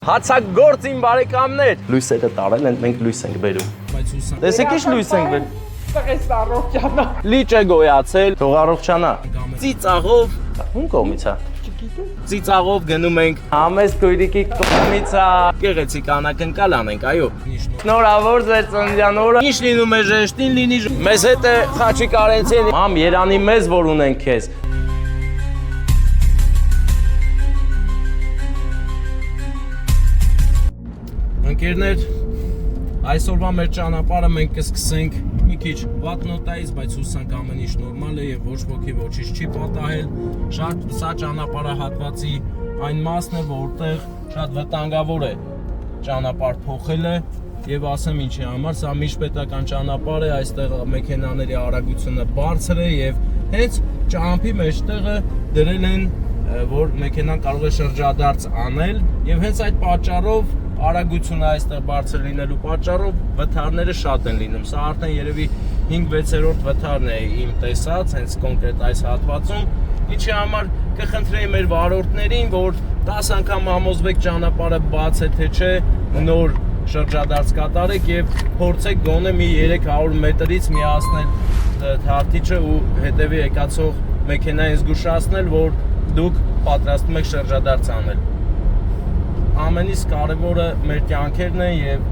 Հացագործ իմ բարեկամներ։ Լույսերը տարել են, մենք լույս ենք բերում։ Տեսեք ինչ լույս ենք բերում։ Տղես առողջանա։ Լիճ է գոյացել, թող առողջանա։ Ծիծաղով, ում կողմից է։ Ծիծաղով գնում ենք համեստ քույրիկի կողմից է։ Գեղեցիկ անակնկալ անենք, այո։ Շնորհավոր ձեր ծննդյան օրը։ Ինչ լինում է ժեշտին լինի։ Մեզ հետ է Խաչիկ Արենցին։ Մամ, Երանի մեզ որ ունենք քեզ։ Ընկերներ, այսօրվա մեր ճանապարհը մենք կսկսենք մի քիչ վատ նոտայից, բայց հուսանք ամեն ինչ նորմալ է եւ ոչ ոքի ոչինչ չի պատահել։ Շատ սա ճանապարհահատվածի այն մասն է, որտեղ շատ վտանգավոր է ճանապարհ փոխելը եւ ասեմ ինչի համար, սա միջպետական ճանապարհ է, այստեղ մեքենաների արագությունը բարձր է եւ հենց ճամփի մեջտեղը դրել են, որ մեքենան կարող է շրջադարձ անել եւ հենց այդ պատճառով արագությունը այստեղ բարձր լինելու պատճառով վթարները շատ են լինում։ Սա արդեն երևի 5-6-րդ վթարն է իմ տեսած, հենց կոնկրետ այս հատվածում, ինչի համար կխնդրեի մեր վարորդներին, որ 10 անգամ համոզվեք ճանապարհը բաց է թե չէ, նոր շրջադարձ կատարեք եւ փորձեք գոնե մի 300 մետրից միացնել թարթիչը ու հետևի եկածող մեքենային զգուշացնել, որ դուք պատրաստում եք շրջադարձ անել։ Ամենից կարևորը մեր կյանքերն են եւ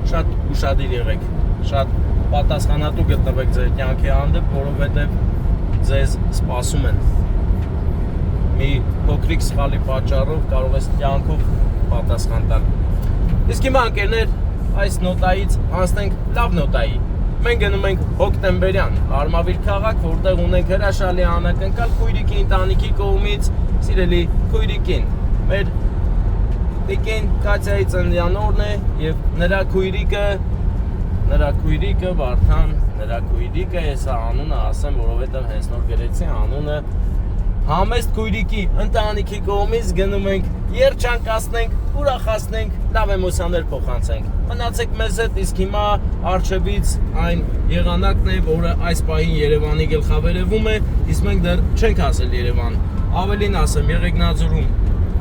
շատ ուշադիր եղեք, շատ պատասխանատու գտնվեք ձեր կյանքի հանդեպ, որովհետեւ ձեզ սպասում են։ Մի փոքրիկ սխալի պատճառով կարող ես կյանքով պատասխան տալ։ Իսկ հիմա ընկերներ, այս նոտայից անցնենք լավ նոտայի։ Մենք գնում ենք հոկտեմբերյան Արմավիր քաղաք, որտեղ ունենք հրաշալի անակնկալ քույրիկի ընտանիքի կողմից, սիրելի քույրիկին։ Մեր տիկին Կատյայի ծննդյան օրն է եւ նրա քույրիկը Վարդան, նրա քույրիկը, ես անունը ասեմ, որովհետեւ հենց նոր գրեցի անունը, համեստ քույրիկի ընտանիքի կողմից գնում ենք երջանկացնենք, ուրախացնենք, լավ էմոցիաներ փոխանցենք։ Մնացեք մեզ հետ, իսկ հիմա արչեվից այն եղանակն է, որը այս պահին Երևանի գլխավերևում է, իսկ մենք դեռ չենք հասել Երևան։ Ավելին ասեմ, Եղեգնաձորում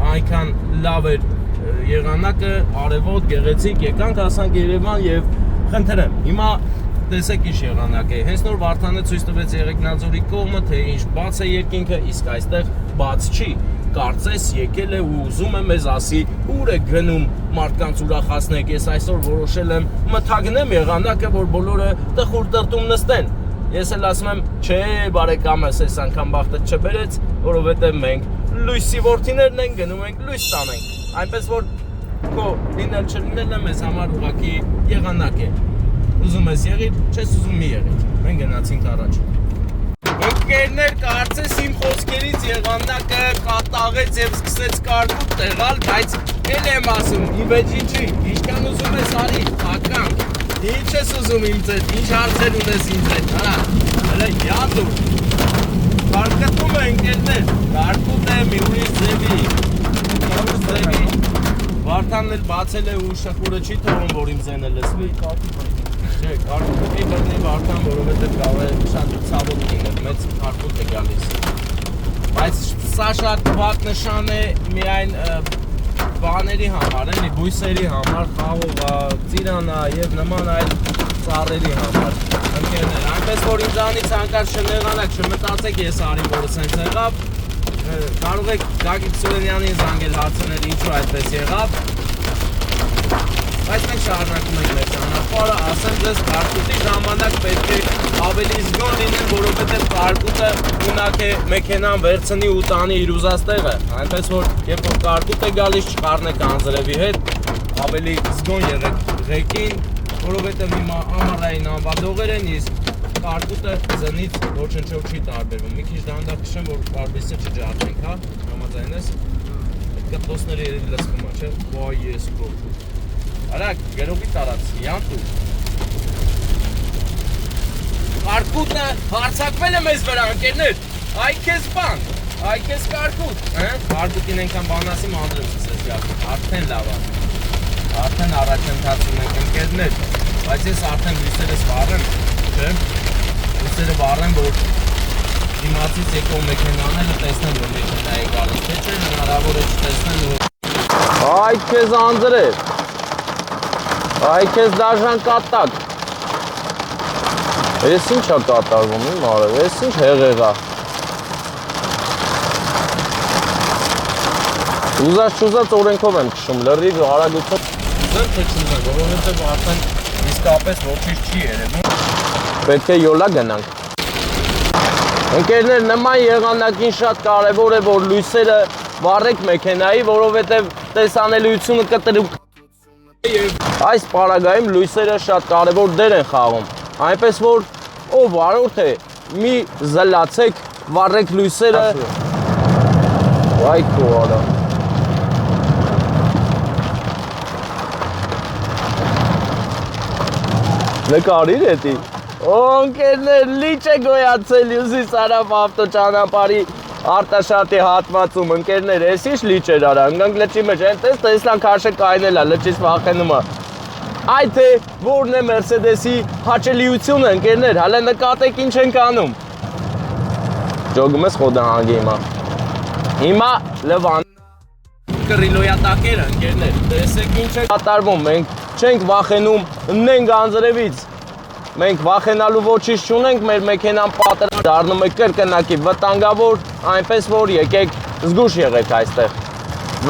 այնքան լավ էր եղանակը, արևոտ, գեղեցիկ, եկանք հասանք Երևան եւ խնդրեմ, հիմա տեսեք ինչ եղանակ է։ Հենց նոր Վարդանը ցույց տվեց Եղեգնաձորի կողմը, թե ինչ բաց է երկինքը, իսկ այստեղ բաց չի։ Կարծես եկել է ու ուզում է մեզ ասի, ուր է գնում մարդկանց ուրախացնեք։ Ես այսօր որոշել եմ մթագնեմ եղանակը, որ բոլորը տխուր տրտում նստեն։ Ես էլ ասում եմ, չէ, բարեկամս, այս անգամ բախտը չբերեց, որովհետեւ մենք լույսի որդիներն ենք, գնում ենք լույս տանենք։ Այնպես որ քո լինել չլինելը մեզ համար ուղղակի եղանակ է։ Ուզում ես եղիր, չես ուզում մի եղիր։ Մենք գնացինք առաջ։ Ընկերներ, կարծես իմ խոսքերից եղանակը կատաղեց եւ սկսեց կարկուտ տեղալ, բայց էլ եմ ասում, ի վեճի չի, ինչքան ուզում ես արի, ականք։ Ինչ ես ուզում ինձ հետ, ինչ հարցեր ունես ինձ հետ, արա, հələ յադու։ Կարկտում է ընկերներ, կարկուտ է մի ուրիշ ձևի, Վարդանն էլ բացել է ու շխուրը չի թողում, որ իմ ձենը լսվի։ Չէ, կարկուտի բռնի Վարդան, որովհետև կարող է շատ ցավոտ լինել, մեծ կարկուտ է գալիս։ Բայց սա շատ վատ նշան է միայն բաների համար, էլի բույսերի համար, խաղողա, ծիրանա եւ նման այլ ծառերի համար։ Ընկերներ, այնպես որ ինձանից հանկարծ չնեղանաք, չմտածեք ես արի, որ սենց եղավ։ Կարող եք Գագիկ Սուրենյանին զանգել հարցնել ինչու այդպես եղավ։ Բայց մենք շարունակում ենք մեր ճանապարհը, ասեմ ձեզ, կարկուտի ժամանակ պետք է ավելի զգոն լինել, որովհետև կարկուտը ունակ է մեքենան վերցնի ու տանի իր ուզած տեղը։ Այնպես որ երբ որ կարկուտ է գալիս, չխառնեք անձրևի հետ, ավելի զգոն եղեք ղեկին, որովհետև հիմա ամառային անվադողեր են, իսկ կարկուտը ձնից ոչնչով չի տարբերվում։ Մի քիչ դանդաղ քշեմ, որ պարբեսը չջարդենք, հա, համաձայն ես։ Այդ կտոսները երևի լսվում է, չէ՞։ Ոայ ես քո։ Արագ, գրողի տարած, յանտու։ Կարկուտը հարցակվել է մեզ վրա, ընկերներ։ Այ քեզ բան, այ քեզ կարկուտ, հա։ Կարկուտին այնքան բանասի մանրեմ սկսեց գալ։ Արդեն լավ է։ Արդեն առաջընթացում ենք ընկերներ, բայց ես արդեն լույսերս վառեմ, չէ՞։ Լույսերը վառեմ, որ դիմացից եկող մեքենաները տեսնեն, որ մեքենա է գալիս, թե չէ հնարավոր է չտեսնեն ու Այ քեզ անձրև։ Այ քեզ դաժան կատակ։ Ես ինչ է կատարվում իմ արև, ես ինչ հեղեղա։ Ուզած չուզած օրենքով եմ քշում, լրիվ արագություն։ Ուզեմ թե չուզեմ, որովհետև արդեն իսկապես ոչինչ չի երևում։ Պետք է յոլա գնանք։ Ընկերներ, նման եղանակին շատ կարևոր է, որ լույսերը վառեք մեքենայի, որովհետև տեսանելիությունը կտրում։ Այս պարագայում լույսերը շատ կարևոր դեր են խաղում։ Այնպես որ ով վարորդ է, մի զլացեք, վառեք լույսերը։ Այ քո արա։ Նկարիր էտի։ Ընկերներ, լիճ է գոյացել Հյուսիս-Հարավ ավտոճանապարհի արտաշատի հատվածում, ընկերներ, ես ինչ լիճ էր արա, ընկանք լճի մեջ, այնտես տեսնան քաշը կայնել է, լճից վախենում է։ Այ թե որն է Մերսեդեսի հաճելիությունը, ընկերներ, հələ նկատեք ինչ ենք անում։ Ջոգում ես խոդահանգի հիմա։ Հիմա լվան կռիլոյա տակերը, ընկերներ, տեսեք ինչ է կատարվում, մենք չենք վախենում նենք անձրևից, մենք վախենալու ոչինչ չունենք, մեր մեքենան պատրաստ դառնում է կրկնակի վտանգավոր, այնպես որ եկեք զգուշ եղեք այստեղ,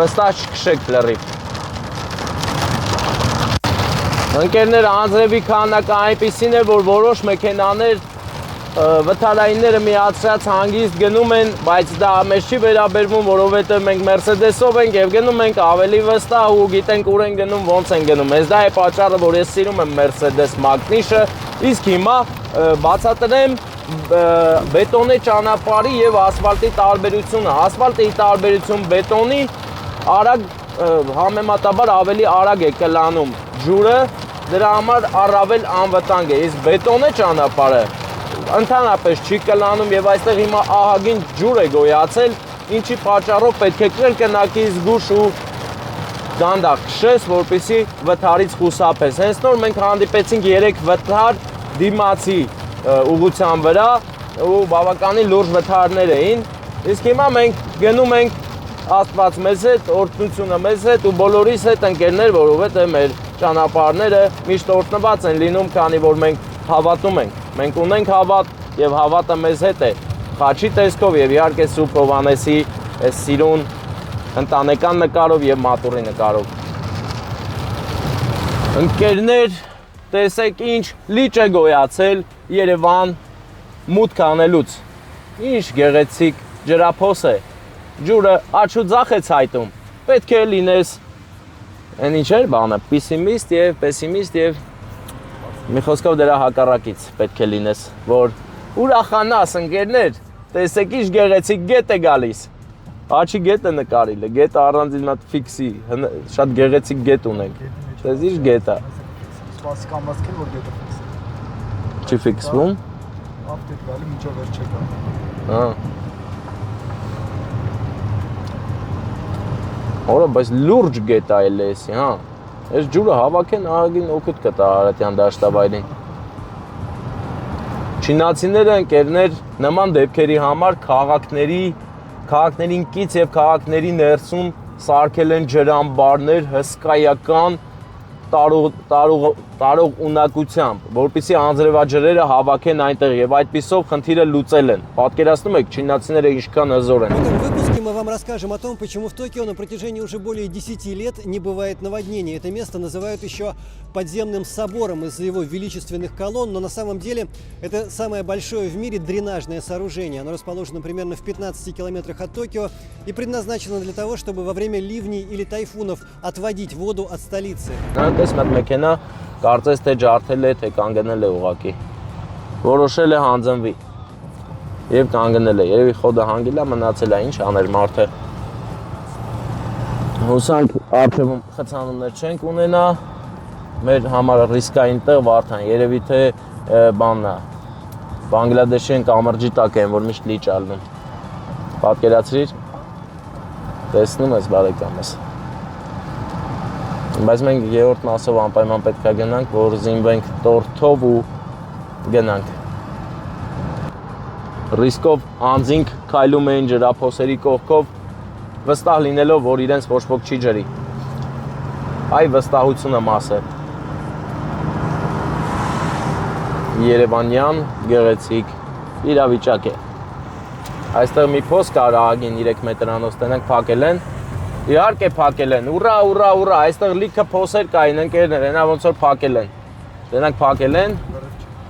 վստահ չքշեք լրիվ։ Ընկերներ, անձրևի քանակը այնպիսին է, որ որոշ մեքենաներ վթարայինները միացրած հանգիստ գնում են, բայց դա մեզ չի վերաբերվում, որովհետև մենք Մերսեդեսով ենք եւ գնում ենք ավելի վստահ ու գիտենք ուր են գնում, ոնց են գնում։ Այս դա է պատճառը, որ ես սիրում եմ Mercedes Magnish-ը, իսկ հիմա բացատրեմ բետոնե ճանապարհի եւ ասֆալտի տարբերությունը։ Ասֆալտի տարբերություն բետոնի արագ համեմատաբար ավելի արագ է կլանում ջուրը, դրա համար առավել անվտանգ է, իսկ բետոնե ճանապարհը ընդհանրապես չի կլանում եւ այստեղ հիմա ահագին ջուր է գոյացել, ինչի պատճառով պետք է կրկնակի զգուշ ու դանդաղ քշես, որպեսզի վթարից խուսափես։ Հենց նոր մենք հանդիպեցինք 3 վթար դիմացի ուղղության վրա ու բավականին լուրջ վթարներ էին, իսկ հիմա մենք գնում ենք Աստված մեզ հետ, օրհնությունը մեզ հետ ու բոլորիս հետ ընկերներ, որովհետեւ մեր ճանապարհները միշտ օրհնված են լինում, քանի որ մենք հավատում ենք։ Մենք ունենք հավատ եւ հավատը մեզ հետ է։ Խաչի տեսքով եւ իհարկե Սուրբ Հովհաննեսի այս սիրուն ընտանեկան նկարով եւ մատուռի նկարով։ Ընկերներ, տեսեք ինչ լիճ է գոյացել Երևան մուտք անելուց։ Ինչ գեղեցիկ ջրափոս է։ Ջուրը աչու ձախ է ցայտում։ Պետք է լինես այն ինչ էր բանը, պեսիմիստ եւ պեսիմիստ եւ մի խոսքով դրա հակառակից պետք է լինես, որ ուրախանաս ընկերներ, տեսեք ինչ գեղեցիկ գետ է գալիս։ Աչի գետը նկարիլ է, գետը առանձին մատ ֆիքսի, շատ գեղեցիկ գետ ունենք։ Դες ինչ գետ է։ Սպասի կամված կեն, որ գետը ֆիքսի։ Չի ֆիքսվում։ Ավտոտ գալի միջով վերջ չեկա։ Հա։ Օրա, բայց լուրջ գետ է էլեսի, հա։ Այս ջուրը հավաքեն ահագին օգուտ կտա Արարատյան դաշտավայրին։ Չինացիները ընկերներ նման դեպքերի համար քաղաքներին կից եւ քաղաքների ներսում սարքել են ջրամբարներ հսկայական տարող ունակությամբ, որպեսզի անձրևաջրերը հավաքեն այնտեղ եւ այդպիսով խնդիրը լուծել են։ Պատկերացնում եք չինացիները ինչքան հզոր են։ В этом выпуске мы вам расскажем о том, почему в Токио на протяжении уже более 10 лет не бывает наводнений. Это место называют еще подземным собором из-за его величественных колонн, но на самом деле это самое большое в мире дренажное сооружение. Оно расположено примерно в 15 километрах от Токио и предназначено для того, чтобы во время ливней или тайфунов отводить воду от столицы. Այս մեծ մեքենա կարծես թե ջարդել է, թե կանգնել է ուղակի։ Որոշել է հանձնվի։ Եվ կանգնել է։ Երևի խոդը հանգել է, մնացել է, ինչ աներ մարդը։ Հուսանք արդյոք խցանումներ չենք ունենա։ Մեր համար ռիսկային տեղ Վարդան, երևի թե բանն է։ Բանգլադեշին կամրջի տակ են, որ միշտ լիճ ալնում։ Պատկերացրիր։ Տեսնում ես բարեկամս։ Բայց մենք երրորդ մասով անպայման պետք է գնանք, որ զինվենք տորթով ու գնանք։ Ռիսկով անձինք քայլում էին ջրափոսերի կողքով, վստահ լինելով, որ իրենց ոչ ոք չի ջրի։ այ վստահությունը մասը։ Երևանյան գեղեցիկ իրավիճակ է։ Այստեղ մի փոս կար ահագին 3 մետրանոց, տենանք փակել են։ Իհարկե փակել են։ Ուրա, ուրա, ուրա, այստեղ լիքը փոսեր կային, ընկերներ, այնա ոնց որ փակել են։ Տենանք փակել են։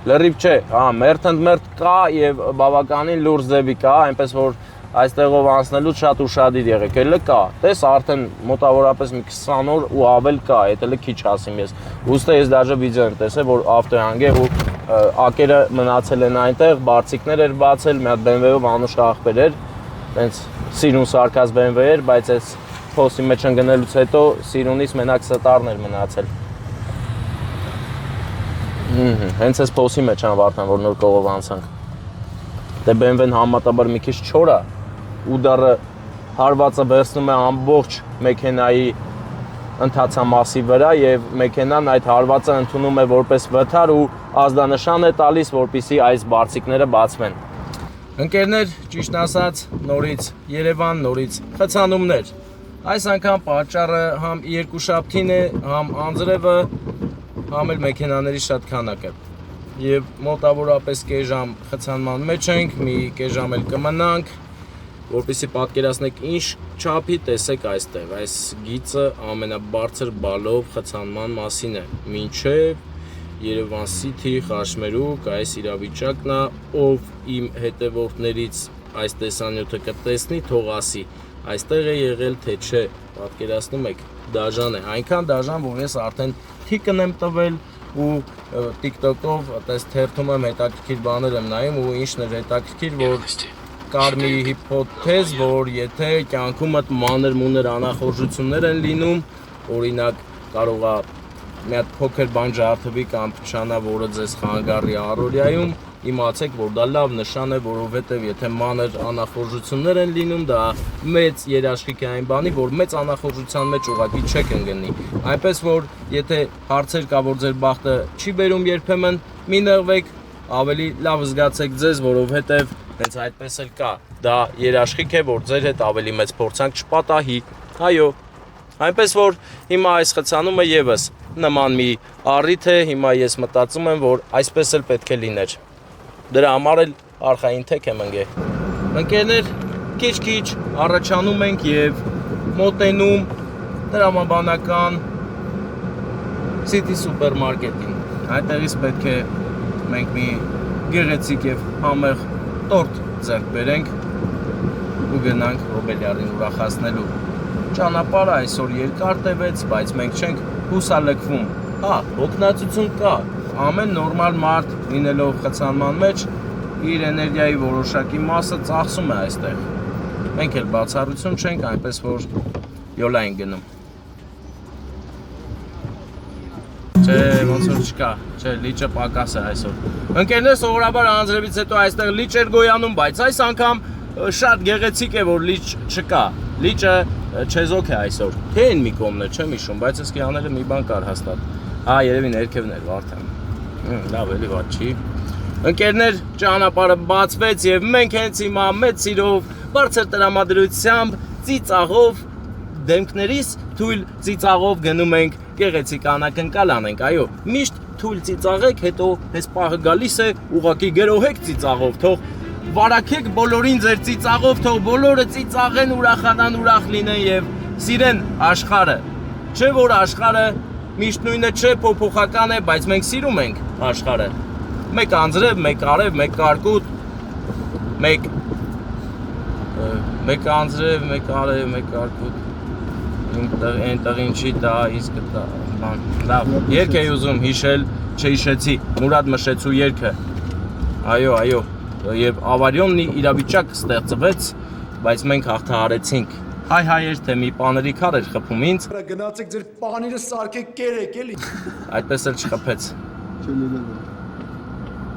Լրիվ չէ, մերթ կա եւ բավականին լուրջ ձևի կա, այնպես որ այստեղով անցնելուց շատ ուշադիր եղեք, էլը կա։ Տես արդեն մոտավորապես մի 20 օր ու ավել կա, այդ էլը քիչ ասիմ ես։ Ուստի ես դաժե վիդեո եմ տեսել, որ ավտոհանգ է ու ակերը մնացել են այնտեղ, բարձիկներ էր բացել, մի հատ BMW-ով անուշ աղբեր էր, տենց սիրուն սարքած BMW էր, բայց այս փոսի մեջ ընկնելուց հետո սիրունից մենակ ստարն էր մնացել։ Հենց այս փոսի մեջ անվարտան, որ նոր կողով անցանք։ Դե BMW-ն համատաբար մի քիչ չոր է, ուդարը հարվածը վերցնում է ամբողջ մեքենայի ընթացամասի վրա եւ մեքենան այդ հարվածը ընդունում է որպես վթար ու ազդանշան է տալիս, որպեսզի այս բարձիկները բացվեն։ Ընկերներ, ճիշտ ասած, նորից Երևան, նորից խցանումներ։ Այս անգամ պատճառը համ երկուշաբթին է, համ անձրևը, համ էլ մեքենաների շատ քանակը։ Եվ մոտավորապես կես ժամ խցանման մեջ ենք, մի կես ժամ էլ կմնանք, որպեսզի պատկերացնեք ինչ չափի տեսեք այստեղ, այս գիծը ամենաբարձր բալով խցանման մասին է, մինչև Երևան City, Խաշմերուկ, այս իրավիճակն է, ով իմ հետևորդներից այս տեսանյութը կտեսնի, թող ասի, այստեղ է եղել թե չէ, պատկերացնում եք, դաժան է, այնքան դաժան, որ ես արդեն թիկն եմ տվել ու TikTok-ով այդպես թերթում եմ հետաքրքիր բաներ եմ նայում ու ինչն էր հետաքրքիր, որ կար մի հիպոթեզ, որ եթե կյանքումդ մանր-մուներ անախորժություններ են լինում, օրինակ կարող է մի հատ փոքր բան ջարդվի կամ փչանա, որը ձեզ խանգարի առօրյայում, իմացեք, որ դա լավ նշան է, որովհետև եթե մանր անախորժություններ են լինում, դա մեծ երաշխիք է այն բանի, որ մեծ անախորժության մեջ ուղղակի չեք ընկնի։ Այնպես որ եթե հարցեր կա, որ ձեր բախտը չի բերում երբեմն, մի նեղվեք, ավելի լավ զգացեք ձեզ, որովհետև հենց այդպես էլ կա, դա երաշխիք է, որ ձեր հետ ավելի մեծ փորձանք չպատահի, այո, այնպես որ հիմա այս խցանումը եւս նման մի առիթ է, հիմա ես մտածում եմ, որ այսպես էլ պետք է լիներ, դրա համար էլ արխային թեք եմ ընկե, ընկերներ, քիչ-քիչ առաջանում ենք եւ մոտենում տրամաբանական City սուպերմարկետին, այդտեղից պետք է մենք մի գեղեցիկ եւ համեղ տորտ ձեռք բերենք ու գնանք Ռոբելյարին ուրախացնելու։ Ճանապարհը այսօր երկար տևեց, բայց մենք չենք հուսալքվում։ Օգնածություն կա։ Ամեն նորմալ մարդ լինելով խցանման մեջ իր էներգիայի որոշակի մասը ծախսում է այստեղ։ Մենք էլ բացառություն չենք, այնպես որ յոլա ենք գնում։ Չէ, ոնց որ չկա, չէ, լիճը պակաս է այսօր։ Ընկերներ, սովորաբար անձրևից հետո այստեղ լիճ էր գոյանում, բայց այս անգամ շատ գեղեցիկ է, որ լիճ չկա։ Լիճը չեզոք է այսօր։ Թե այն մի կողմն է, չեմ հիշում, բայց ըստ անելը մի բան կար հաստատ։ Երևի ներքևն էր Վարդան։ Լավ, էլի ված չի։ Ընկերներ, ճանապարհը բացվեց եւ մենք հենց հիմա մեծ սիրով, բարձր տրամադրությամբ, ծիծաղով դեմքներիս թույլ ծիծաղով գնում ենք գեղեցիկ անակնկալ անենք, այո, միշտ թույլ ծիծաղեք, հետո այս պահը գալիս է, ուղղակի գրոհեք ծիծաղով, թող վարակեք բոլորին ձեր ծիծաղով, թող բոլորը ծիծաղեն, ուրախանան, ուրախ լինեն եւ սիրեն աշխարհը։ Չէ որ աշխարհը միշտ նույնը չէ, փոփոխական է, բայց մենք սիրում ենք աշխարհը։ Մեկ անձրև, մեկ արև, մեկ կարկուտ, մեկ անձրև, մեկ արև, մեկ կարկուտ։ Այնտեղ ինչի դա իսկ դա բան լավ երգ էի ուզում հիշել չհիշեցի Մուրադ Մշեցու երգը այո եւ ավարիոնի իրավիճակ ստեղծվեց բայց մենք հաղթահարեցինք հայեր թե մի պաների քար էր խփում ինձ գնացեք ձեր պաները սարքեք կերեք էլի այդպես էլ չխփեց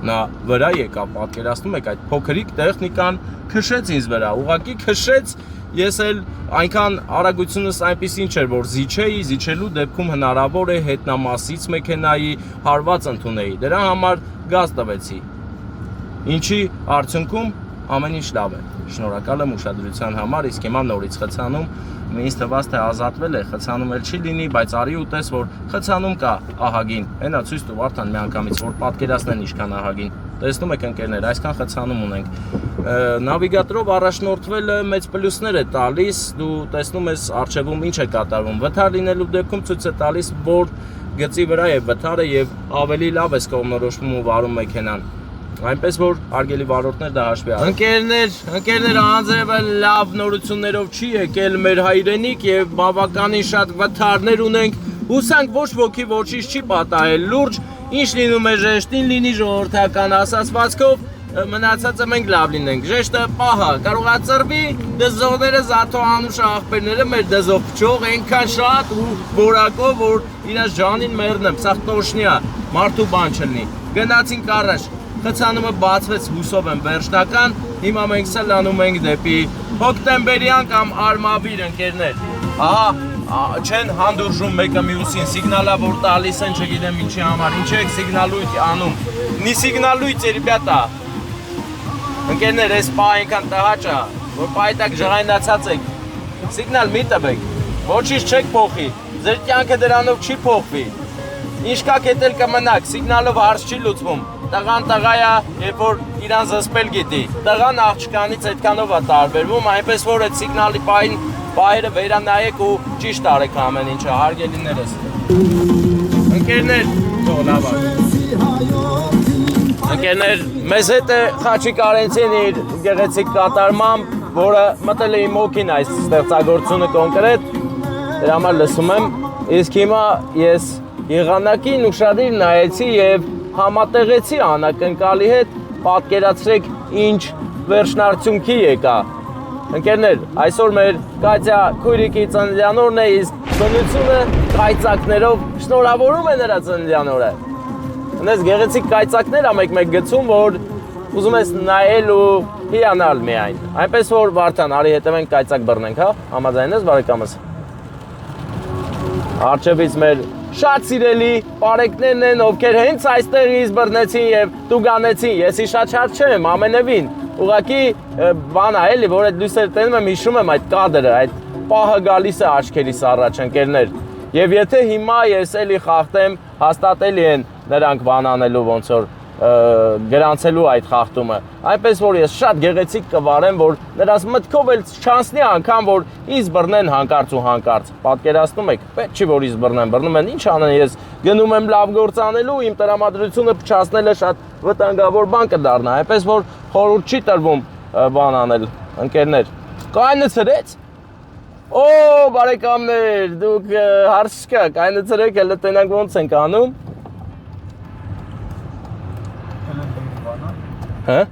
նա վրա եկավ պատկերացնում եք այդ փոքրիկ տեխնիկան քշեց ինձ վրա ուղղակի քշեց Ես էլ այնքան արագությունս այնպիսին չէր, որ զիջելու դեպքում հնարավոր է հետնամասից մեքենայի հարված ընդունեի, դրա համար գազ տվեցի, ինչի արդյունքում ամեն ինչ լավ է։ Շնորհակալ եմ ուշադրության համար, իսկ հիմա նորից խցանում, ինձ թվաց թե ազատվել է, խցանում էլ չի լինի, բայց արի ու տես, որ խցանում կա ահագին։ Հենա ցույց տու Վարդան միանգամից, որ պատկերացնեն ինչքան ահագին։ Տեսնում եք ընկերներ, այսքան խցանում ունենք։ Նավիգատորով առաջնորդվելը մեծ պլյուսներ է տալիս, դու տեսնում ես առջևում ինչ է կատարվում։ Վթար լինելու դեպքում ցույց է տալիս, որ գծի վրա է վթարը եւ ավելի լավ է կողմնորոշվում ու վարում մեքենան։ Այնպես որ արգելի վարորդներ դա հաշվի առեք։ Ընկերներ, անձրևը լավ նորություններով չի եկել մեր հայրենիք եւ բավականին շատ վթարներ ունենք։ Հուսանք ոչ ոքի ոչինչ չի պատահել։ Լուրջ ինչ լինում է ժեշտին լինի ժողովրդական ասացվածքով, մնացածը մենք լավ լինենք։ Ժեշտը պահա, կարող է ծրվի, դզողները զաթո անուշ աղբերները մեր դզող փչող այնքան շատ ու որակով, որ իրաց ջանին մեռնեմ, սա տոշնյա, մարդու բան չլինի։ Գնացինք առաջ, խցանումը բացվեց, հուսով եմ վերջնական, հիմա մենք սլանում ենք դեպի հոկտեմբերյան կամ արմավիր ընկերներ։ Ահա չեն հանդուրժում մեկը մյուսին, սիգնալա որ տալիս են, չգիտեմ ինչի համար, ինչ եք սիգնալույթ անում։ Նի սիգնալույթ է, ռебята։ Ընկերներ, այս պահ այնքան տհաճ է, որ պայտակ ժղայնացած եք։ Սիգնալ մի տվեք, ոչինչ չեք փոխի, ձեր կյանքը դրանով չի փոխվի։ Ինչ կա կետել կմնաք, սիգնալով հարց չի լուծվում։ Տղան տղա է, երբ որ իրան զսպել գիտի։ Տղան աղջկանից այդքանով է տարբերվում, այնպես որ այդ սիգնալի պահերը վերանայեք ու ճիշտ արեք ամեն ինչը, հարգելիներս։ Ընկերներ, թող լավ է։ Ընկերներ, մեզ հետ է Խաչիկ Արենցին իր գեղեցիկ կատարմամբ, որը մտել է իմ հոգին այս ստեղծագործությունը կոնկրետ, դրա համար լսում եմ, իսկ հիմա ես եղանակին ուշադիր նայեցի և համատեղեցի անակնկալի հետ, պատկերացրեք ինչ վերջնարդյունքի եկա։ Ընկերներ, այսօր մեր Կատյա քույրիկի ծննդյան օրն է, իսկ ծնությունը կայծակներով շնորհավորում է նրա ծննդյան օրը։ Ունես գեղեցիկ կայծակներ ա մեկ գցում, որ ուզում ես նայել ու հիանալ միայն։ Այնպես որ Վարդան, արի հետևենք կայծակ բռնենք, հա? Համաձայն ես բարեկամս։ Առջևից մեր շատ սիրելի պարեկներն են, ովքեր հենց այստեղից բռնեցին եւ տուգանեցին։ Եսի շատ շատ չեմ, ամենևին։ Ուղղակի բան է էլի, որ այդ լույսերը տենում եմ, հիշում եմ այդ կադրը, այդ պահը գալիս է աչքերիս առաջ, ընկերներ։ Եվ եթե հիմա ես էլի խախտեմ, հաստատ էլի են նրանք բան անելու ոնց որ գրանցելու այդ խախտումը։ Այնպես որ ես շատ գեղեցիկ կվարեմ, որ նրանց մտքով էլ չանցնի անգամ, որ ինձ բռնեն հանկարծ ու հանկարծ։ Պատկերացնում եք, պետք չի որ ինձ բռնեն, բռնում են, ինչ անեն, ես գնում եմ լավ գործ անելու, իմ տրամադրությունը փչացնելը շատ վտանգավոր բան կդառնա, այնպես որ խորհուրդ չի տրվում բան անել, ընկերներ։ Կայնը ցրեց։ Օ, բարեկամներ, դուք հարց չկա, կայնը ցրեք, հələ տենանք ոնց ենք անում։ Հա?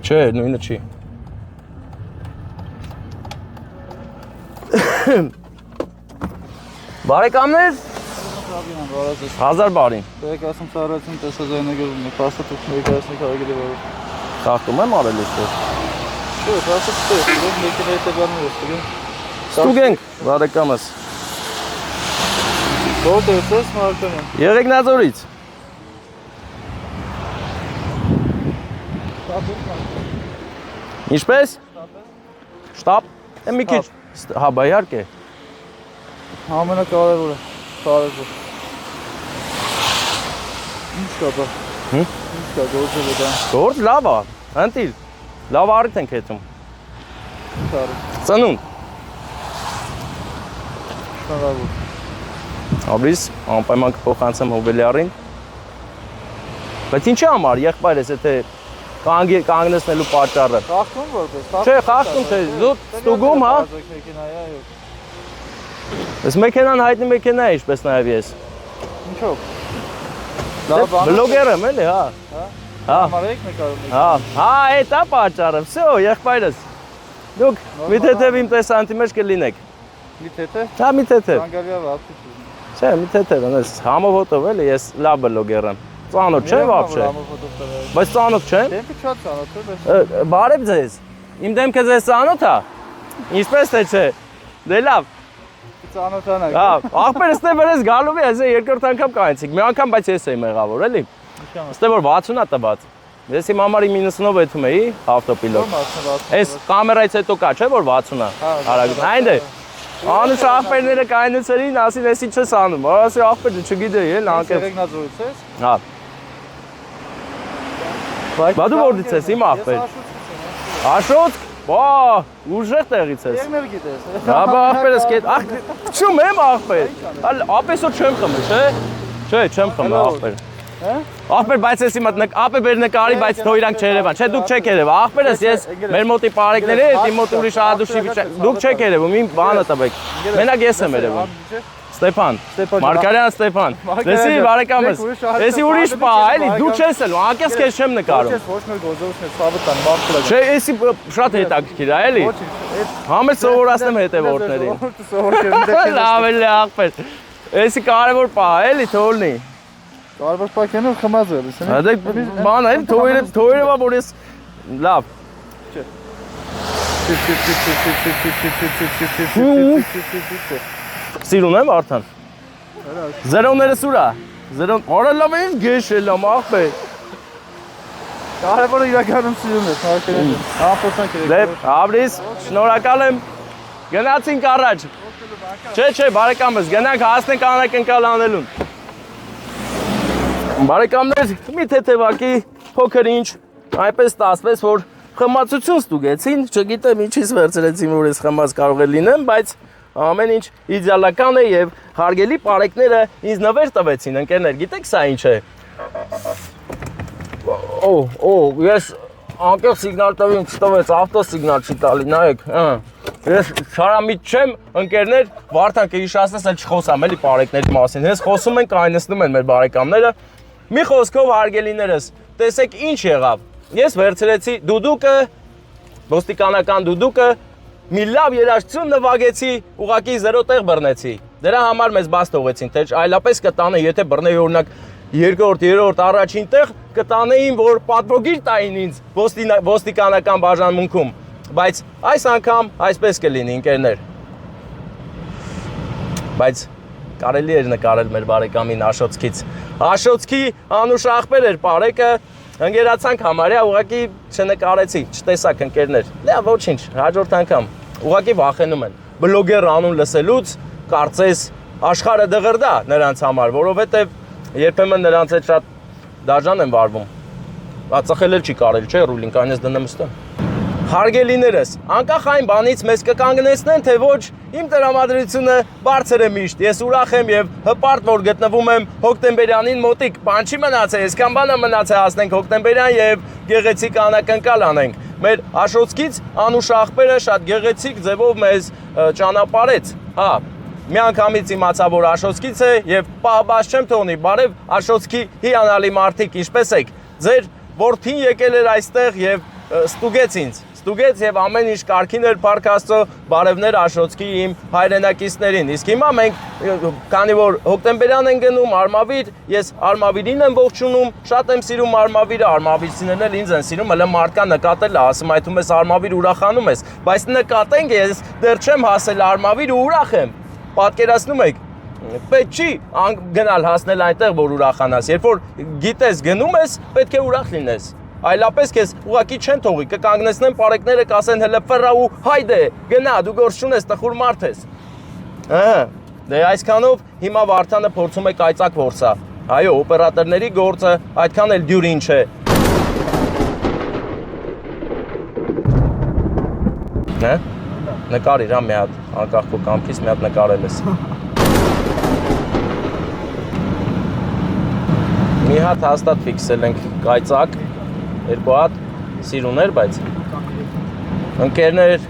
Չէ, նույնը չի։ Բարեկամներ, 1000 բարին։ Տեղեկացում ծառայություն տեսաձայնագրում է, փաստաթուղթ ներկայացնի քաղաքելի վարորդ։ Խախտում եմ արել էստեղ։ Չէ, փաստաթուղթ է, մեքենայի հետևաններ է, ստուգեն։ Ստուգենք, բարեկամս։ Որտե՞ղ ես, Մարտոնյան։ Եղեգնաձորից։ Ինչպես։ Շտապ։ Մի քիչ։ Հա, բա իհարկե։ Ամենակարևորը, կարևոր։ Ինչ կա բա։ Ինչ կա գործը դա։ Գործ լավ է, ընտիր։ Լավ առիթ ենք հետում։ Ծնունդ։ Շնորհավոր։ Աբրիս, անպայման կփոխանցեմ հոբելյարին։ Բայց ինչի համար եղբայր ես, եթե կանգնեցնելու պատճառը։ Խախտում որպես, Չէ, խախտում չէ, զուտ ստուգում, հա։ Այս մեքենան հայտնի մեքենա է, ինչպես նաև ես։ Ինչով։ Բլոգեր եմ, էլի, հա։ Հա։ Համարեք նկարում եք։ Հա, այդ է պատճառը, վсё, եղբայրս։ Դուք մի թեթև իմ տեսանտի մեջ կլինեք։ Մի թեթև։ Հա, մի թեթև։ Անգալիա վապտի։ Չէ, մի թեթև, այնպես համովոտով էլի, ես լավ բլոգեր եմ։ Ծանոթ չէ вообще։ Բայց ծանոթ չէ։ Դեմքը շատ ծանոթ է։ Բարև ձեզ։ Իմ դեմքը ձեզ ծանոթ է։ Ինչպես թե չէ։ Դե լավ։ Ծանոթանանք։ Հա, ախպերս դե վրես գալու է, այս երկրորդ անգամ կանցիկ։ Մի անգամ բայց ես էի մեղավոր, էլի։ Ստե որ 60-ա տված։ Ես իմ համար 90-ով եթում էի ավտոպիլոտ։ Այս կամերայից հետո կա, չէ՞ որ 60-ը։ Արագ։ Այն դե։ Անուշ ախպերները կայնուցերին, ասին էսի չես անում։ Ասի ախպերը չգիտեի, էլ անկել։ Ռեգնաձորից ես։ Հա։ Բա դու որից ես իմ ախպեր։ Աշոտ, բա, ուժեղ տեղից ես։ Եղներ գիտես։ Հա, բա ախպերս կետ, չում եմ ախպեր։ Ապեսո չեմ խմել, չէ։ Չէ, չեմ խմել ախպեր։ Ախպեր, բայց ես իմ ապեբեր նկարի, բայց թո իրանք չերևան, չէ, դուք չեք երևա, ախպերս ես մեր մոտի պարեկների հետ, իմ մոտ ուրիշ ադուշի, դուք չեք երևում, իմ բանը տվեք, մենակ ես եմ երևում, Ստեփան, Մարգարյան Ստեփան, դեսի բարեկամս, դեսի ուրիշ պա, էլի, դու չես ելու, անկես քեզ չեմ նկարում։ Ոչ մեր գոզովն է, սավտան, մարդը։ Չէ, էսի շատ հետաքրքիր է, էլի։ Համը սովորացնեմ հետևորդներին։ Լավ էլի ախպեր։ Էսի կարևոր պա, էլի, թողնի։ Կարևոր պակենով խմած է, լսեն։ Հա բան է, թոյրևա որ ես լավ։ Սիրուն եմ արդեն։ Զերոները սուրա։ Զերոն, արա լավ է գեշել եմ ախպեր։ Կարևորը իրականում սիրուն է, հարկերեն։ Ամփոփանք եք։ Դե, Աբրիս, շնորհակալ եմ։ Գնացինք առաջ։ Չէ, բարեկամս, գնանք հասնենք անակնկալ անելուն։ Բարեկամներ, մի թեթևակի փոքր ինչ այնպես ստացվեց, որ խմացություն ստուգեցին, չգիտեմ ինչից վերցրեցին, որ ես խմած կարող է լինեմ, բայց ամեն ինչ իդեալական է եւ հարգելի պարեկները ինձ նվեր տվեցին, ընկերներ, գիտեք սա ինչ է։ Ես անկեղ սիգնալ տվի ինձ տվեց, ավտոսիգնալ չի տալի, նայեք, Ես շարամիտ չեմ, ընկերներ, Վարդան կհիշացնես, էլ չխոսամ էլի պարեկների մասին, հենց խոսում են, կայնացնում են մեր բարեկամները։ Մի խոսքով հարգելիներս, տեսեք ինչ եղավ։ Ես վերցրեցի դուդուկը, ոստիկանական դուդուկը, մի լավ երաժշտություն նվագեցի, ուղղակի 0 տեղ բռնեցի։ Դրա համար մեզ բաց թողեցին, թե այլապես կտանը, եթե բռնեի օրինակ 2-րդ, 3-րդ, առաջին տեղ, կտանեին, որ պատվոգիր տային ինձ ոստիկանական բաժանմունքում։ Բայց այս անգամ այսպես կլինի, ընկերներ։ Բայց կարելի էր նկարել մեր բարեկամին Աշոցքից։ Աշոցքի անուշ ախպեր էր պարեկը, ընկերացանք համարյա, ուղղակի չնկարեցի, չտեսակ ընկերներ։ Դե ոչինչ, հաջորդ անգամ ուղղակի վախենում են։ Բլոգեր անուն լսելուց կարծես աշխարհը դղրդա նրանց համար, որովհետև երբեմն նրանց հետ շատ դաժան են վարվում։ Ծխել էլ չի կարել, չէ, ռուլինգ այնպես դնեմ ստեմ։ Հարգելիներս, անկախ այն բանից մեզ կկանգնեցնեն, թե ոչ, իմ տրամադրությունը բարձր է միշտ։ Ես ուրախ եմ եւ հպարտ, որ գտնվում եմ հոկտեմբերյանին մոտիկ։ Բան չի մնացել, այսքան բան է մնացել հասնենք հոկտեմբերյան եւ գեղեցիկ անակնկալ անենք։ Մեր Աշոցքից անուշ ախպերը շատ գեղեցիկ ձևով մեզ ճանապարհեց։ Հա, միանգամից իմացա, որ Աշոցքից է եւ պահպաշ չեմ թողնի։ Բարև Աշոցքի հիանալի մարդիկ, ինչպես եք։ Ձեր որդին եկել էր այստեղ եւ ստուգեց ինձ։ Ստուգեց եւ ամեն ինչ կարքին էր Փառք Աստծո, բարևներ Աշոցքի իմ հայրենակիցներին։ Իսկ հիմա մենք քանի որ հոկտեմբերյան են գնում Արմավիր, ես Արմավիրին եմ ողջունում, շատ եմ սիրում Արմավիրը, արմավիրցիներն էլ ինձ են սիրում, հələ մարդկա նկատել է, ասում այդում ես Արմավիր ուրախանում ես, բայց նկատենք ես դեռ չեմ հասել Արմավիր ու ուրախ եմ։ Պատկերացնում եք, պետք չի գնալ հասնել այնտեղ, որ ուրախանաս։ Երբ որ գիտես գնում ես, պետք է ուրախ լինես։ Այլապես քեզ ուղակի չեն թողի, կկանգնեցնեն պարեկները, կասեն հələ ֆռա ու հայդե, գնա, դու գործ չունես, տխուր մարդ ես։ Դե այսքանով հիմա Վարդանը փորձում է կայծակ որսա։ Այո, օպերատորների գործը այդքան էլ դյուրին չէ։ Հա? Նկարիր, հա, մի հատ, անկախ քո կամքից մի հատ նկարել ես։ Մի հատ հաստատ ֆիքսել ենք կայծակ, երկու հատ սիրուներ, բայց ընկերներ,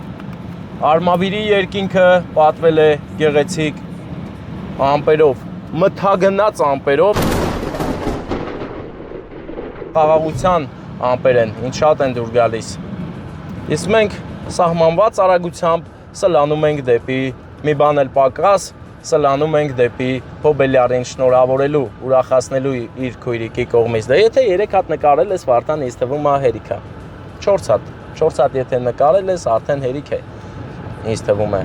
Արմավիրի երկինքը պատվել է գեղեցիկ ամպերով, մթագնաց ամպերով, խաղաղության ամպեր են, ինչ շատ են դուր գալիս։ Իսկ մենք սահմանված արագությամբ սլանում ենք դեպի մի բան էլ պակաս, սլանում ենք դեպի Հոբելյարին շնորհավորելու, ուրախացնելու իր քույրիկի կողմից։ Դե եթե 3 հատ նկարել ես, Վարդան ինձ թվում է հերիք է։ 4 հատ եթե նկարել ես, արդեն հերիք է։ Ինձ թվում է։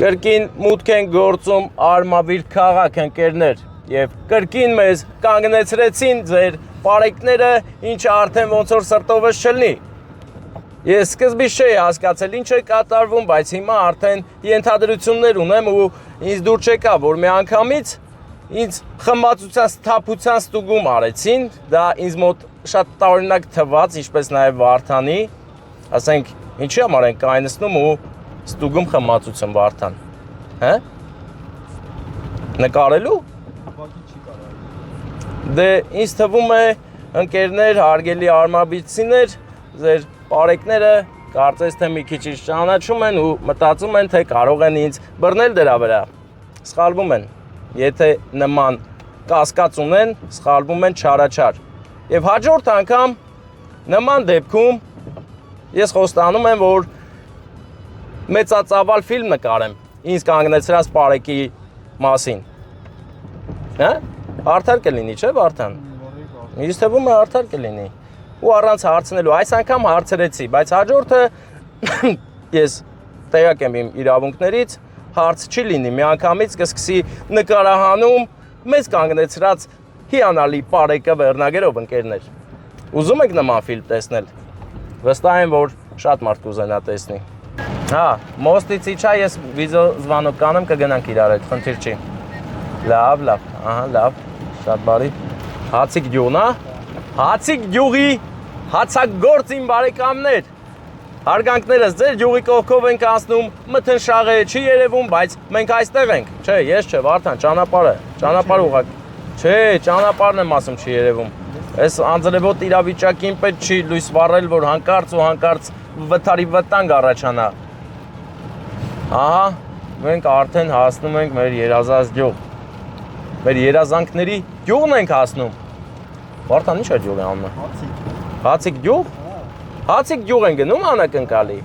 Կրկին մուտք են գործում Արմավիր քաղաք, ընկերներ, եւ կրկին մեզ կանգնեցրեցին ձեր պարեկները, ինչը արդեն ոնց որ սրտովս չլնի։ Ես սկզբից չէի հասկացել ինչ է կատարվում, բայց հիմա արդեն ենթադրություններ ունեմ ու ինձ դուր չեկա, որ մի անգամից ինձ խմբվածության սթափության ստուգում արեցին, դա ինձ մոտ շատ տարօրինակ թվաց, ինչպես նաև Վարդանի, ասենք, ինչի համար են կայնացնում ու ստուգում խմբվածություն Վարդան, հա? Նկարելու։ Դե ինձ թվում է ընկերներ, հարգելի արմաբիցիներ, ձեր պարեկները կարծես թե մի քիչ ճանաչում են ու մտածում են, թե կարող են ինձ բռնել դրա վրա։ Սխալվում են։ Եթե նման կասկած ունեն, սխալվում են չարաչար։ Եվ հաջորդ անգամ նման դեպքում ես խոստանում եմ, որ մեծածավալ ֆիլմ նկարեմ ինձ կանգնեցրած պարեկի մասին։ Հա? Արդար կլինի, չէ՞ Վարդան։ Ինձ թվում է արդար կլինի։ Ու առանց հարցնելու, այս անգամ հարցրեցի, բայց հաջորդը ես տեղյակ եմ իմ իրավունքներից, հարց չի լինի, մի անգամից կսկսի նկարահանում մեզ կանգնեցրած հիանալի պարեկը վերնագրով ընկերներ։ Ուզում եք նման ֆիլմ տեսնել։ Վստահ եմ, որ շատ մարդ կուզենա տեսնի։ Հա, մոստից իջա ես վիդեո զվանոկ կանեմ, կգնանք իրար հետ, խնդիր չի։ Լավ, ահա, լավ, շատ բարի։ Հացիկ գյուղն, Հացիկ գյուղի հացագործ իմ բարեկամներ։ Հարգանքներս ձեր գյուղի կողքով ենք անցնում, մթնշաղը չի երևում, բայց մենք այստեղ ենք։ Չէ, ես չէ, Վարդան, ճանապարհ ուղղակ։ Չէ, ճանապարհն եմ ասում չի երևում։ Այս անձրևոտ իրավիճակին պետք չի լույս վառել, որ հանկարծ վթարի վտանգ առաջանա։ Ահա, մենք արդեն հասնում ենք մեր երազած գյուղ։ Մեր երազանքների գյուղն ենք հասնում։ Վարդան, ի՞նչ է գյուղի անունը։ Հացիկ գյուղ։ Հացիկ գյուղ են գնում անակնկալի։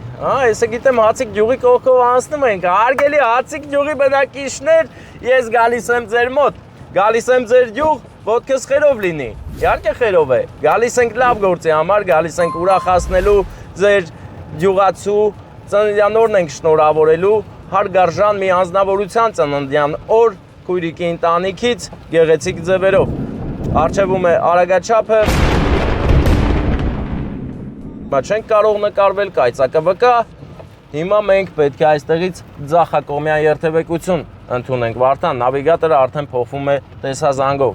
Ես գիտեմ Հացիկ գյուղի կողքով անցնում ենք։ Հարգելի Հացիկ գյուղի բնակիչներ, ես գալիս եմ ձեր մոտ։ Գալիս եմ ձեր գյուղ, ոտքս խերով լինի։ Իհարկե խերով է։ Գալիս ենք լավ գործի համար, գալիս ենք ուրախացնելու ձեր գյուղացու ծննդյան ենք շնորհավորելու հարգարժան մի անձնավորության ծննդյան օր քույրիկի ընտանիքից գեղեցիկ ձևերով։ Առջևում է արագաչափը։ Μα չենք կարող նկարվել կայծակը վկա, հիմա մենք պետք է այստեղից ձախակողմյան երթևեկություն ընդունենք, Վարդան, նավիգատորը արդեն փոխվում է տեսազանգով,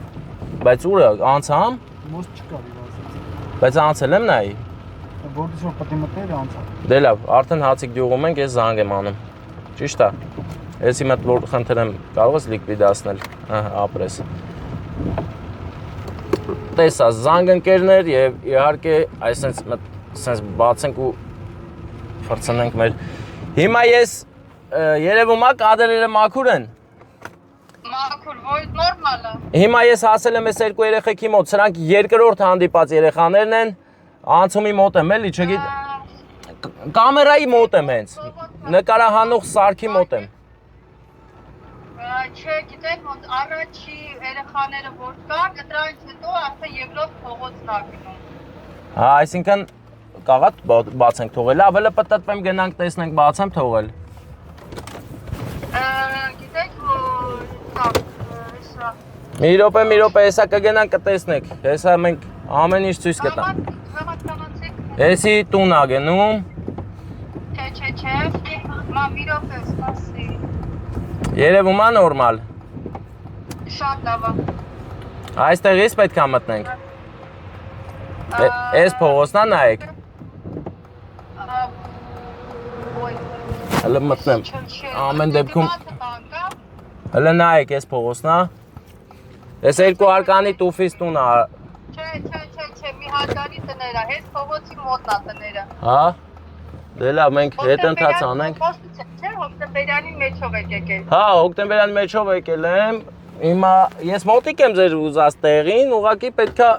բայց ուր է, անցամ? Մոտ չկար իրազից։ Բայց անցել եմ նայի։ Որտից որ պետք է մտներ անցա։ Դե լավ, արդեն Հացիկ գյուղում ենք, ես զանգ եմ անում, ճիշտ է, ես իմ հետ որ խնդրեմ, կարող ես լիկվիդացնել, ապրես։ Տեսա զանգ ընկերներ և իհարկե այսպես բացենք ու ֆրցնենք մեր։ Հիմա ես երևում է կադրերը մաքուր են։ Մաքուր, ոյ նորմալ է։ Հիմա ես հասել եմ այս երկու երեխեքի մոտ, սրանք երկրորդ հանդիպած երեխաներն են, անցումի մոտ եմ էլի, չգիտ կամերայի մոտ եմ հենց, նկարահանող սարքի մոտ եմ։ Չէ, գիտեք, ոնց առաջի երեխաները որ կան, դրանից հետո արդեն երկրորդ փողոցն է գնում։ Հա, այսինքն կաղաք բացենք թողել, ավելի պտտվեմ գնանք տեսնենք բացեմ թողել։ Գիտեք, որ տակ, հեսա։ Մի րոպե, հեսա կգնանք կտեսնենք, հեսա մենք ամեն ինչ ցույց կտանք։ Հեսի տուն ա գնում։ Չէ, մա մի րոպե, սպասի։ Երևում է նորմալ։ Շատ լավ է։ Այստեղից պետք է մտնենք։ Այս փողոցն է նայեք։ Հələ մտնեմ։ Ամեն դեպքում հələ նայեք այս փողոցն է։ Այս երկու արկանի տուֆից տուն է։ Չէ, մի հարկանի տներ է, հենց փողոցի մոտն է տները։ Հա։ Դե լավ, մենք հետընթաց անենք։ Չէ, հոկտեմբերյանի մեջով եք եկել։ Հա, հոկտեմբերյան մեջով եկել եմ։ Հիմա ես մոտիկ եմ ձեր ուզած տեղին, ուղղակի պետքա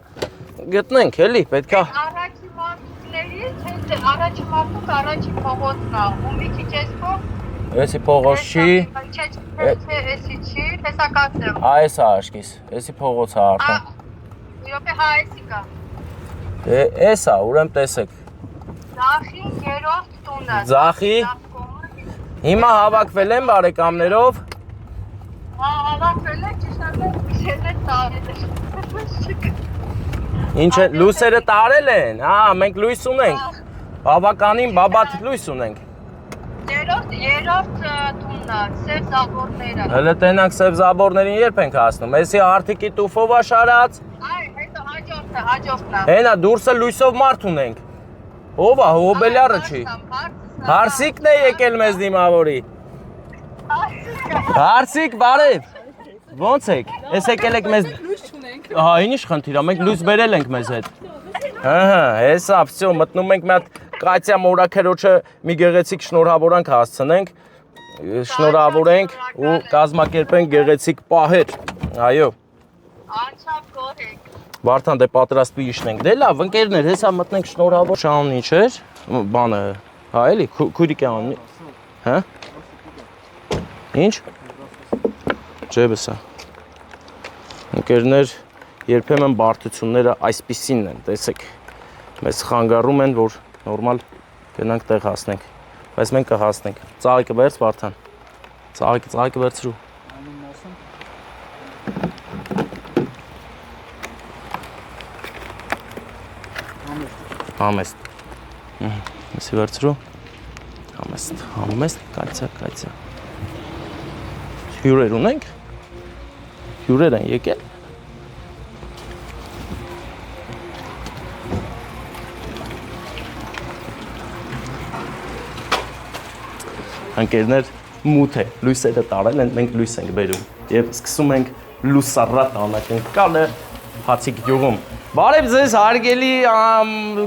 գտնենք, էլի, պետքա։ Առաջի մարդուկներից, չէ, առաջի մարդուկ առաջի փողոցն է, ու մի քիչ էսքով։ Էսի փողոց չի։ Չէ, էսի չի, հեսա կացեմ։ Այս է աշկիս, էսի փողոց է արդեն։ Յոպե հա էսի կա։ Դե էս է, ուրեմն տեսեք։ Ձախի երրորդ տունը։ Ձախի։ Հիմա հավաքվել եմ բարեկամներով։ Հա, հավաքվել եք, ճիշտ է, միշտ է տարել։ Ինչ է, լույսերը տարել են, մենք լույս ունենք, բավականին բաբատ լույս ունենք։ Երորդ տունն է, սև զաբորները։ Հələ տենանք սև զաբորներին երբ ենք հասնում, էսի արտիկի տուֆով է շարած։ Այ, հետո հաջորդն է։ Հենա դուրսը լույսով մարդ ունենք։ Ով է, հոբելյարը չի։ Հարսիկն է եկել մեզ դիմավորի։ Հարսիկ, բարև։ Ոնց եք, ես եկել եք մեզ։ Հա, ինչ խնդիր է, մենք լույս բերել ենք մեզ հետ։ Հեսա, վсё, մտնում ենք մի հատ Կատյա մորաքերոջը մի գեղեցիկ շնորհավորանք հասցնենք, շնորհավորենք ու կազմակերպենք գեղեցիկ պահեր։ Այո։ Անչափ գոհ։ Վարդան դե պատրաստվի իջնենք։ Դե լավ, ընկերներ, հեսա մտնենք շնորհավոր շանուն ինչ էր, բանը, հա էլի, քույրիկի անունի։ Հա։ Ինչ։ Ջեբսա։ Ընկերներ, երբեմն բարդությունները այսպիսին են, տեսեք։ Մեզ խանգարում են, որ նորմալ գնանք տեղ հասնենք, բայց մենք կհասնենք։ Ծաղիկը վերց, Վարդան։ Ծաղիկը վերցրու։ Համեստ։ Մեսի վերցրու։ Համեստ, կայցա։ Հյուրեր ունենք։ Հյուրեր են եկել։ Ընկերներ, մութ է, լույսերը տարել են, մենք լույս ենք բերում և սկսում ենք լուսառատ անակնկալը Հացիկ գյուղում։ Բարև ձեզ հարգելի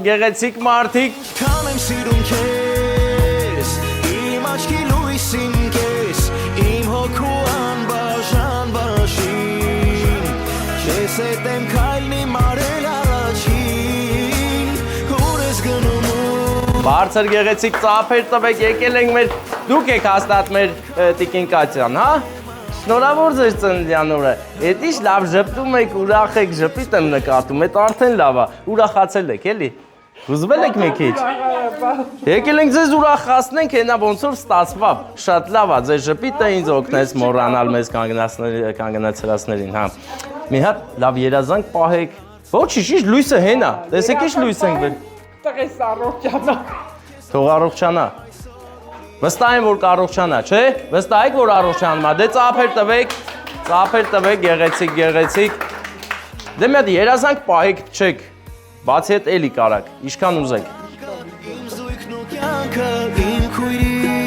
գեղեցիկ մարդիկ։ Քան եմ սիրում քեզ, իմ աչքի լույսին քեզ, իմ հոգու անբաժան բաժին, քեզ հետ եմ քայլնի մարել առաջին, ուր ես գնում։ Բարձր գեղեցիկ ծափեր տվեք, եկել ենք մեր, դուք եք հաստատ մեր տիկին Կատյան, հա? Շնորհավոր ձեր ծննդյան օրը, էդ ինչ լավ ժպտում եք, ուրախ եք, ժպիտ եմ նկատում, էդ արդեն լավ է, ուրախացել եք, էլի, հուզվել եք մի քիչ, եկել ենք ձեզ ուրախացնենք, հենա ոնց որ ստացվավ, շատ լավ է, ձեր ժպիտը ինձ օգնեց մոռանալ մեզ կանգնացրածներին, հա, մի հատ լավ երազանք պահեք, ոչինչ, ինչ լույսը հենա, տեսեք ինչ լույս ենք բեր, տղես առողջանա, թող առողջանա, վստահ եմ, որ կառողջանա, չէ, վստահ եք, որ առողջանում է, դե ծափեր տվեք, գեղեցիկ, դե մի հատ երազանք պահեք չեք, բացի հետ էլի կարակ, ինչքան ուզեք։ Իմ զույգն ու կյանքը իմ քույրի,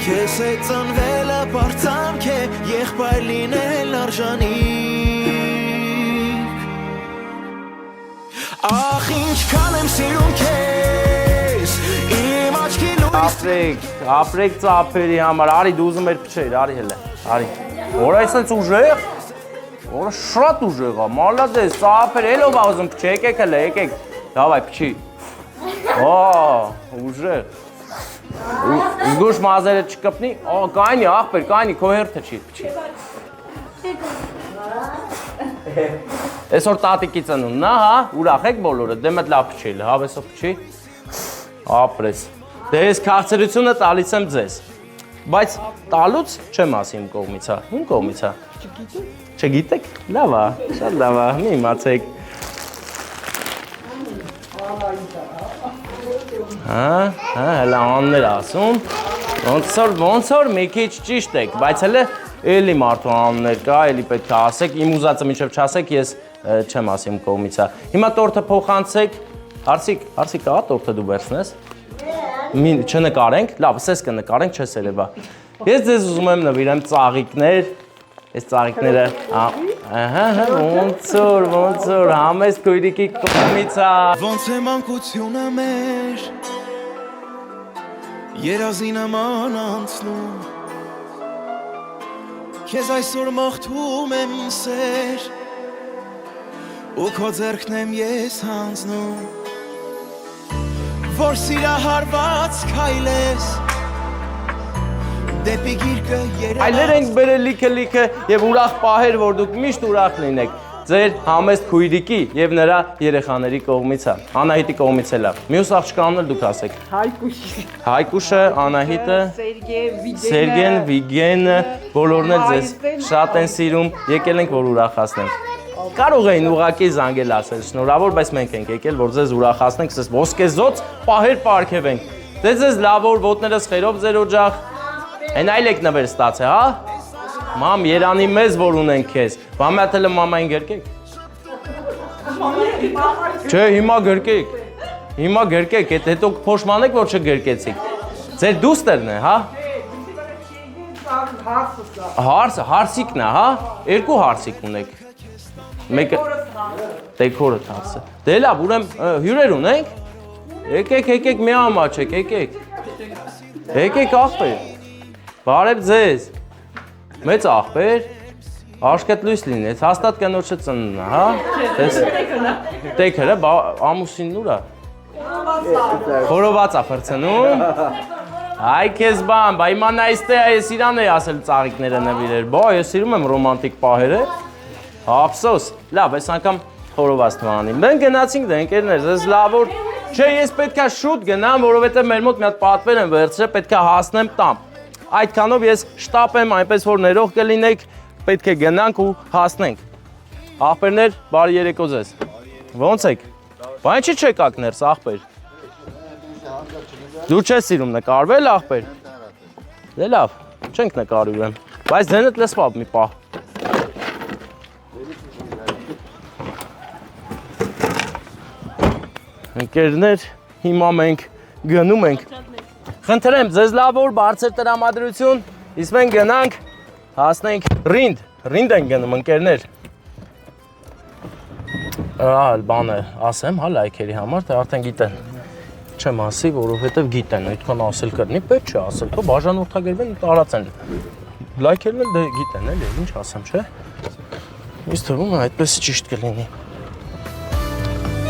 քեզ հետ ծնվելը բարձանք է, եղբայր լինել արժանի։ Ախ ինչքան եմ սիրում քեզ, իմ աչքի Ապրեք ծափերի համար, արի դու ուզում էր փչեր, արի հելը, արի։ Որ այսենց ուժեղ, որ շատ ուժեղ է, մալադես, ծափեր, էլով ա ուզում փչի, եկեք հելը, եկեք, դավայ փչի։ Ուժեղ։ Զգուշ մազերը չկպնի, կայնի, աղբեր, կայնի, քո հերթը չի, փչի։ Այսօր տատիկի ծնունդն է, հա, ուրախ եք բոլորը, դե մտ լավ փչի, հա, վեսով փչի, ապրես, դե ես քաղցրությունը տալիս եմ ձեզ, բայց տալուց չեմ ասի իմ կողմից, հա, իմ կողմից, հա, չգիտեք, լավ է, շատ լավ է, մի իմացեք, հելա աններ ասում, ոնց որ մի քիչ ճիշտ եք, բայց հելը էլի մարդու անուններ կա, էլի պետք է ասեք, իմ ուզածը մինչև չասեք, ես չեմ ասի իմ կողմից հա։ Հիմա տորթը փոխանցեք, Հարսիկ կա տորթը դու վերցնես, չնկարենք, լավ, սես կնկարենք, չես երևա։ Ես ձեզ ուզում եմ նվիրեմ ծաղիկներ, այս ծաղիկները, ոնց որ, համեստ քույրիկի կողմից հա։ Ոնց է մանկությունը մեր, երազի նման անցնում, Քեզ այսօր մաղթում եմ սեր, ու քո ձեռքն եմ ես հանձնում, որ սիրահարված քայլես, դեպի գիրկը երևաց։ Այլեր ենք բերել լիքը և ուրախ պահեր, որ դուք միշտ ուրախ լինեք, ձեր համեստ քույրիկի և նրա երեխաների կողմից է, Անահիտի կողմից էլ է, մյուս աղջկանն էլ դուք ասեք։ Հայկուշը, Անահիտը, Սերգեն, Վիգենը, բոլորն էլ ձեզ շատ են սիրում, եկել ենք, որ ուրախացնենք։ Կարող էին ուղակի զանգել ասել շնորհավոր, բայց մենք ենք եկել, որ ձեզ ուրախացնենք, ցես ոսկեզոծ պահեր պարգևենք։ Դե ձեզ լավ որ ոտներս խերով ձեր օջախ։ Այն այլ եք նվեր ստացե, հա։ Մամ, Երանի մեզ որ ունենք քեզ։ Բամյաթելը մամային գրկեք։ Չէ, հիմա գրկեք։ Հիմա գրկեք, հետո փոշմանեք որ չգրկեցիք։ Ձեր դուստերն է, հա։ Հարսիկն է, հա։ Երկու հարսիկ ունեք։ Մեկը դեկորը թարսը։ Դե լավ, ուրեմն հյուրեր ունենք։ Եկեք, մի ամաչեք, եկեք։ Եկեք աղբեր։ Բարև ձեզ։ Մեծ աղբեր։ Աշկետ լույս լինեց, հաստատ կնոջը ծնունն է, հա։ Տեքերը, ամուսինն ուր է։ Խորոված է ֆրցնում։ Այ քեզ բան, բայ իմանա այստե այս իրան է ասել ծաղիկները նվիրեր։ Բա ես սիրում եմ ռոմանտիկ պահերը։ Ափսոս։ Լավ, այս անգամ խորոված թվանի։ Մենք գնացինք դե ընկերներ, ես լավ որ չէ, ես պետքա շուտ գնամ, որովհետև մեր մոտ մի հատ պատվեր եմ վերցրել, պետքա հասնեմ տամ։ Այդքանով ես շտապ եմ, այնպես որ ներող կլինեք, պետք է գնանք ու հասնենք։ Աղբերներ, բարի երեկո ձեզ։ Ոնց եք։ Բան չի չեկաք ներս աղբեր։ Դու չես սիրում նկարվել աղբեր։ Դե լավ, չենք նկարի ուրեմ։ Բայց ձենդ լսվավ մի պահ։ Ընկերներ, հիմա մենք գնում ենք։ Խնդրեմ, ձեզ լավ որ բարձր տրամադրություն, իսկ մենք գնանք, հասնենք Ռինդ ենք գնում ընկերներ։ Բան է, ասեմ, հա լայքերի համար, թե արդեն գիտեն։ Չեմ ասի, որովհետև գիտեն, այդքան ասել կրնի, պետք չէ ասել, թող բաժանորդագրվեն ու տարածեն։ Լայքերն էլ դե գիտեն, էլի, ինչ ասեմ, չէ։ Ինձ թվում է այդպես ճիշտ կլինի։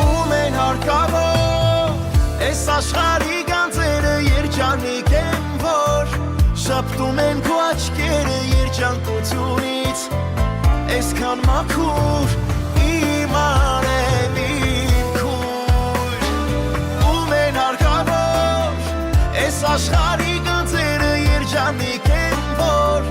Ում են հարկավոր, այս աշխարհի գանձերը երջանիկ են, որ շապտում են քո աչքերը երջանկությունից, այսքան մաքուր իմ արևին քույր։ Ում են հարկավոր, այս աշխարհի գանձերը երջանիկ են, որ